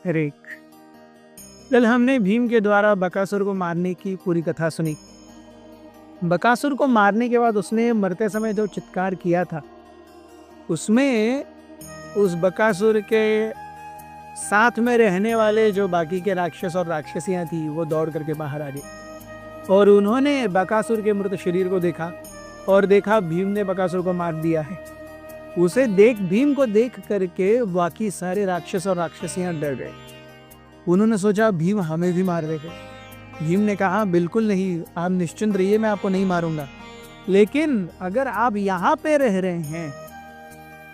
Rake. कल हमने भीम के द्वारा बकासुर को मारने की पूरी कथा सुनी। बकासुर को मारने के बाद उसने मरते समय जो चित्कार किया था, उसमें उस बकासुर के साथ में रहने वाले जो बाकी के राक्षस और राक्षसियां थी, वो दौड़ करके बाहर आ गई और उन्होंने बकासुर के मृत शरीर को देखा और देखा भीम ने बकासुर को मार दिया है। उसे भीम को देख करके बाकी सारे राक्षस और राक्षसियां डर गए। उन्होंने सोचा भीम हमें भी मार देगा। भीम ने कहा बिल्कुल नहीं, आप निश्चिंत रहिए, मैं आपको नहीं मारूंगा, लेकिन अगर आप यहाँ पे रह रहे हैं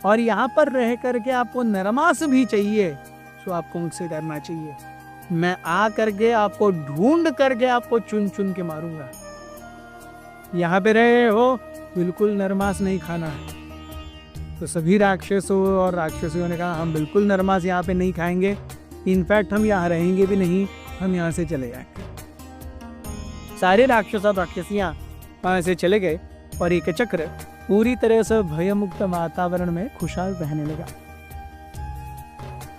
और यहाँ पर रह करके आपको नरमास भी चाहिए तो आपको मुझसे डरना चाहिए। मैं आ करके आपको ढूंढ करके आपको चुन चुन के मारूंगा। यहाँ पे रहे हो, बिल्कुल नरमास नहीं खाना है। तो सभी राक्षसों और राक्षसियों ने कहा हम बिल्कुल नरमास यहाँ पे नहीं खाएंगे, इनफैक्ट हम यहाँ रहेंगे भी नहीं, हम यहाँ से चले जाएंगे। सारे राक्षस और राक्षसियाँ वहाँ से चले गए और एक चक्र पूरी तरह से भयमुक्त वातावरण में खुशहाल बहने लगा।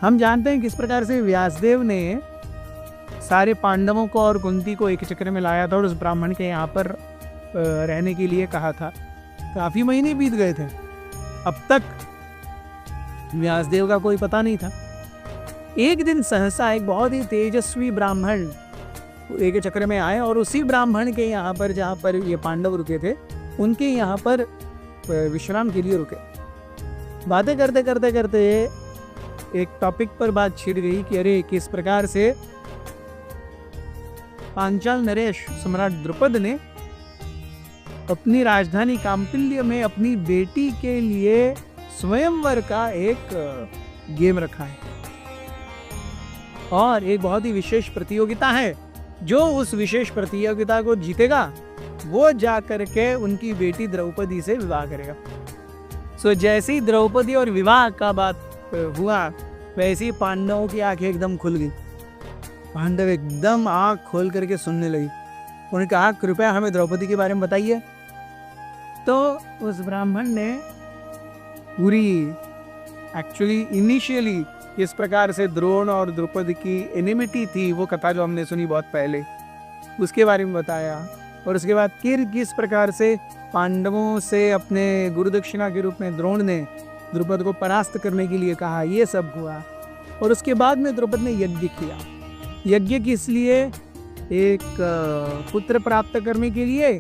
हम जानते हैं किस प्रकार से व्यासदेव ने सारे पांडवों को और कुंती को एक चक्र में लाया था और उस ब्राह्मण के यहाँ पर रहने के लिए कहा था। काफी महीने बीत गए थे, अब तक व्यासदेव का कोई पता नहीं था। एक दिन सहसा एक बहुत ही तेजस्वी ब्राह्मण एक चक्र में आए और उसी ब्राह्मण के यहाँ पर, जहाँ पर ये पांडव रुके थे, उनके यहाँ पर विश्राम के लिए रुके। बातें करते करते करते एक टॉपिक पर बात छिड़ गई कि अरे किस प्रकार से पांचाल नरेश सम्राट द्रुपद ने अपनी राजधानी काम्पिल्य में अपनी बेटी के लिए स्वयंवर का एक गेम रखा है और एक बहुत ही विशेष प्रतियोगिता है। जो उस विशेष प्रतियोगिता को जीतेगा वो जा करके उनकी बेटी द्रौपदी से विवाह करेगा। सो जैसे ही द्रौपदी और विवाह का बात हुआ, वैसे ही पांडवों की आंखें एकदम खुल गई। पांडव एकदम आंख खोल करके सुनने लगी। उन्होंने कहा कृपया हमें द्रौपदी के बारे में बताइए। तो उस ब्राह्मण ने पूरी एक्चुअली इनिशियली किस प्रकार से द्रोण और द्रौपदी की एनिमिटी थी, वो कथा जो हमने सुनी बहुत पहले, उसके बारे में बताया। और उसके बाद किस प्रकार से पांडवों से अपने गुरुदक्षिणा के रूप में द्रोण ने द्रुपद को परास्त करने के लिए कहा, ये सब हुआ। और उसके बाद में द्रुपद ने यज्ञ किया। यज्ञ किस लिए? एक पुत्र प्राप्त करने के लिए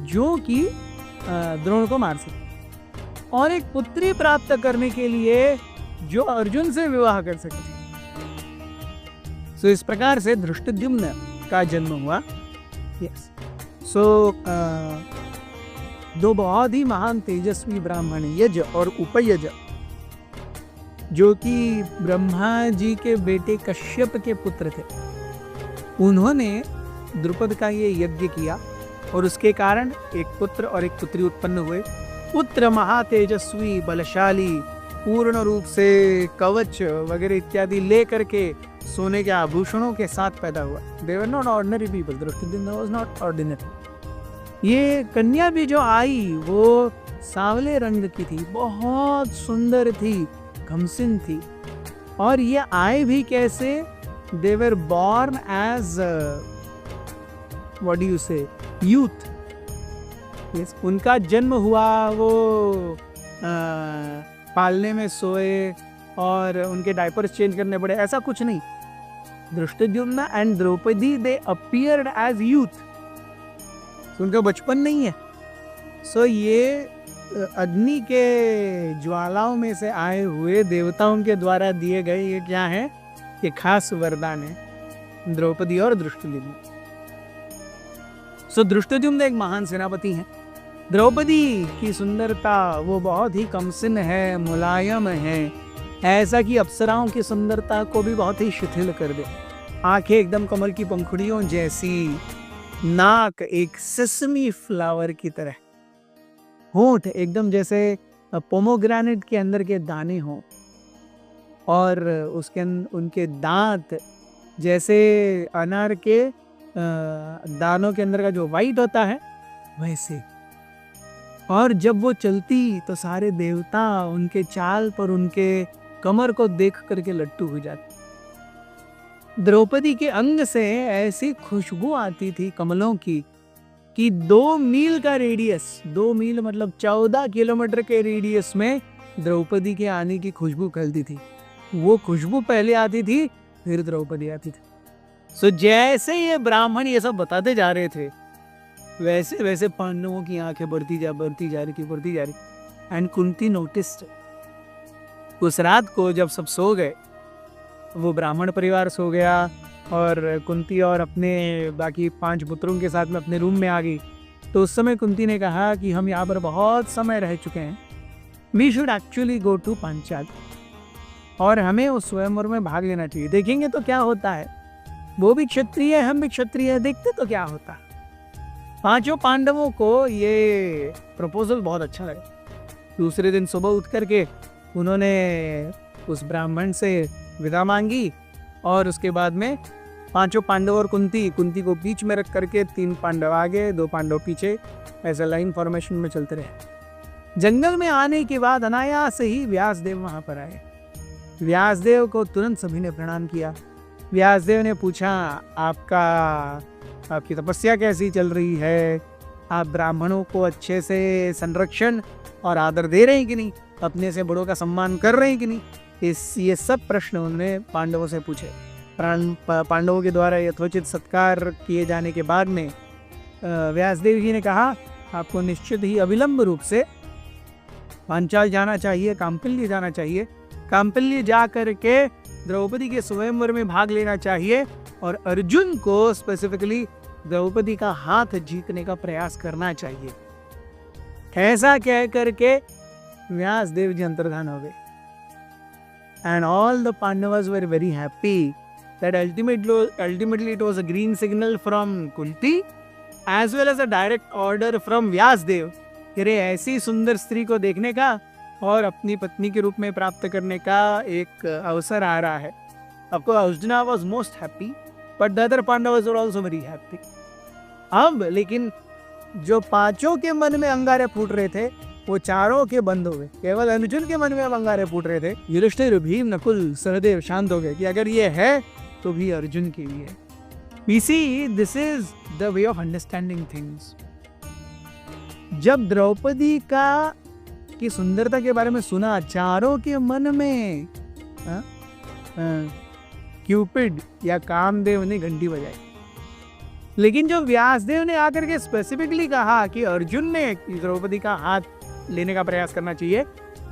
जो कि द्रोण को मार सके, और एक पुत्री प्राप्त करने के लिए जो अर्जुन से विवाह कर सके। सो इस प्रकार से धृष्टद्युम्न का जन्म हुआ। यस। सो दो बहुत ही महान तेजस्वी ब्राह्मण यज और उपयज, जो कि ब्रह्मा जी के बेटे कश्यप के पुत्र थे, उन्होंने द्रुपद का ये यज्ञ किया और उसके कारण एक पुत्र और एक पुत्री उत्पन्न हुए। पुत्र महातेजस्वी, बलशाली, पूर्ण रूप से कवच वगैरह इत्यादि ले करके सोने के आभूषणों के साथ पैदा हुआ। They were not ordinary people. Dhrishtadyumna was not ordinary. ये कन्या भी जो आई वो सांवले रंग की थी, बहुत सुंदर थी, घमसिन थी। और ये आए भी कैसे? They were born as what do you say? Youth. Yes. उनका जन्म हुआ, वो पालने में सोए और उनके डायपर्स चेंज करने पड़े, ऐसा कुछ नहीं। Dhrishtadyumna and Draupadi they appeared as youth. उनका बचपन नहीं है। सो ये अग्नि के ज्वालाओं में से आए हुए देवताओं के द्वारा दिए गए ये क्या है? ये खास वरदान है द्रौपदी और धृष्टद्युम्न। सो धृष्टद्युम्न एक महान सेनापति हैं। द्रौपदी की सुंदरता वो बहुत ही कमसिन है, मुलायम है, ऐसा कि अप्सराओं की सुंदरता को भी बहुत ही शिथिल कर दे। आंखें एकदम कमल की पंखुड़ियों जैसी, नाक एक सेसमी फ्लावर की तरह, होंठ एकदम जैसे पोमोग्रेनेट के अंदर के दाने हों, और उसके उनके दांत जैसे अनार के दानों के अंदर का जो वाइट होता है वैसे। और जब वो चलती तो सारे देवता उनके चाल पर, उनके कमर को देख करके लट्टू हो जाते। द्रौपदी के अंग से ऐसी खुशबू आती थी कमलों की कि 2 मील का रेडियस, 2 मील मतलब 14 किलोमीटर के रेडियस में द्रौपदी के आने की खुशबू फैलती थी। वो खुशबू पहले आती थी, फिर द्रौपदी आती थी। सो जैसे ये ब्राह्मण ये सब बताते जा रहे थे, वैसे वैसे पांडवों की आंखें बढ़ती जा रही। And Kunti noticed. उस रात को जब सब सो गए, वो ब्राह्मण परिवार सो गया और कुंती और अपने बाकी 5 पुत्रों के साथ में अपने रूम में आ गई, तो उस समय कुंती ने कहा कि हम यहाँ पर बहुत समय रह चुके हैं, we should actually go to Panchal, और हमें उस स्वयंवर में भाग लेना चाहिए। देखेंगे तो क्या होता है, वो भी क्षत्रिय है, हम भी क्षत्रिय है, देखते तो क्या होता है। 5 पांडवों को ये प्रपोजल बहुत अच्छा लगा। दूसरे दिन सुबह उठ करके उन्होंने उस ब्राह्मण से विदा मांगी, और उसके बाद में 5 पांडव और कुंती को बीच में रख करके 3 पांडव आगे 2 पांडव पीछे, ऐसे लाइन फॉर्मेशन में चलते रहे। जंगल में आने के बाद अनायास ही व्यासदेव वहां पर आए। व्यासदेव को तुरंत सभी ने प्रणाम किया। व्यासदेव ने पूछा, आपकी तपस्या कैसी चल रही है? आप ब्राह्मणों को अच्छे से संरक्षण और आदर दे रहे हैं कि नहीं? अपने से बड़ों का सम्मान कर रहे हैं कि नहीं? ये सब प्रश्न उन्होंने पांडवों से पूछे। पांडवों के द्वारा यथोचित सत्कार किए जाने के बाद में व्यासदेव जी ने कहा, आपको निश्चित ही अविलंब रूप से पांचाल जाना चाहिए, काम्पिल्य जाना चाहिए। काम्पिल्य जा करके द्रौपदी के स्वयंवर में भाग लेना चाहिए, और अर्जुन को स्पेसिफिकली द्रौपदी का हाथ जीतने का प्रयास करना चाहिए। ऐसा कह करके व्यासदेव जी अंतर्धान हो गए। And all the Pandavas were very happy that ultimately it was a green signal from Kunti as well as a direct order from Vyasdev कि रे ऐसी सुंदर स्त्री को देखने का और अपनी पत्नी के रूप में प्राप्त करने का एक अवसर आ रहा है। Of course, Arjuna was most happy, but the other Pandavas were also very happy. अब लेकिन जो 5 के मन में अंगारे फूट रहे थे, वो 4 के बंद हो गए। केवल अर्जुन के मन में अब अंगारे फूट रहे थे। युधिष्ठिर, भीम, नकुल, सहदेव शांत हो गए कि अगर ये है तो भी अर्जुन के लिए। We see this is the way of understanding things. जब द्रौपदी की सुंदरता के बारे में सुना, 4 के मन में क्यूपिड या कामदेव ने घंटी बजाई। लेकिन जो व्यासदेव ने आकर के स्पेसिफिकली कहा कि अर्जुन ने द्रौपदी का हाथ लेने का प्रयास करना चाहिए,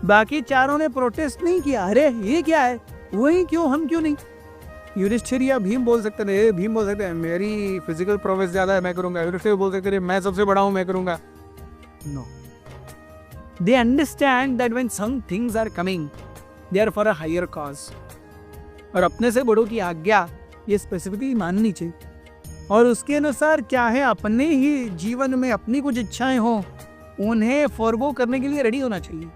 बाकी 4 ने प्रोटेस्ट नहीं किया। अरे ये क्या है, वही क्यों, हम क्यों नहीं? युधिष्ठिर या भीम बोल सकते थे, मेरी फिजिकल प्रोग्रेस ज्यादा है, मैं करूंगा। युधिष्ठिर बोल सकते थे, मैं सबसे बड़ा हूं, मैं करूंगा। No, they understand that when some things are coming they are for a higher cause, और अपने से बड़ों की आज्ञा ये स्पेसिफिकली माननी चाहिए, और उसके अनुसार क्या है, अपने ही जीवन में अपनी कुछ इच्छाएं हो, उन्हें फॉरगो करने के लिए रेडी होना चाहिए।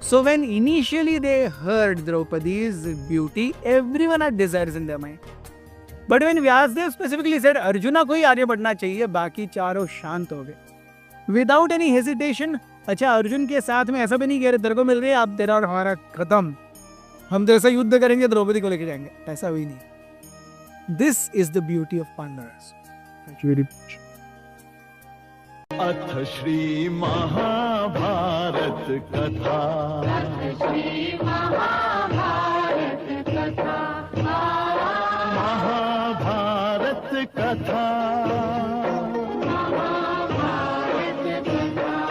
So when initially they heard Draupadi's beauty, everyone had desires in their mind. But when Vyasdev specifically said Arjuna को ही आगे बढ़ना चाहिए, बाकी 4 शांत हो गए without any hesitation। अच्छा, अर्जुन के साथ में ऐसा भी नहीं कह रहे तेरे को मिल रही है, आप तेरा और हमारा खत्म, हम तेरे से युद्ध करेंगे, द्रौपदी को लेके जाएंगे, ऐसा भी नहीं। This is the beauty of Pandavas. Thank you very much. अथ श्री महाभारत कथा। महाभारत कथा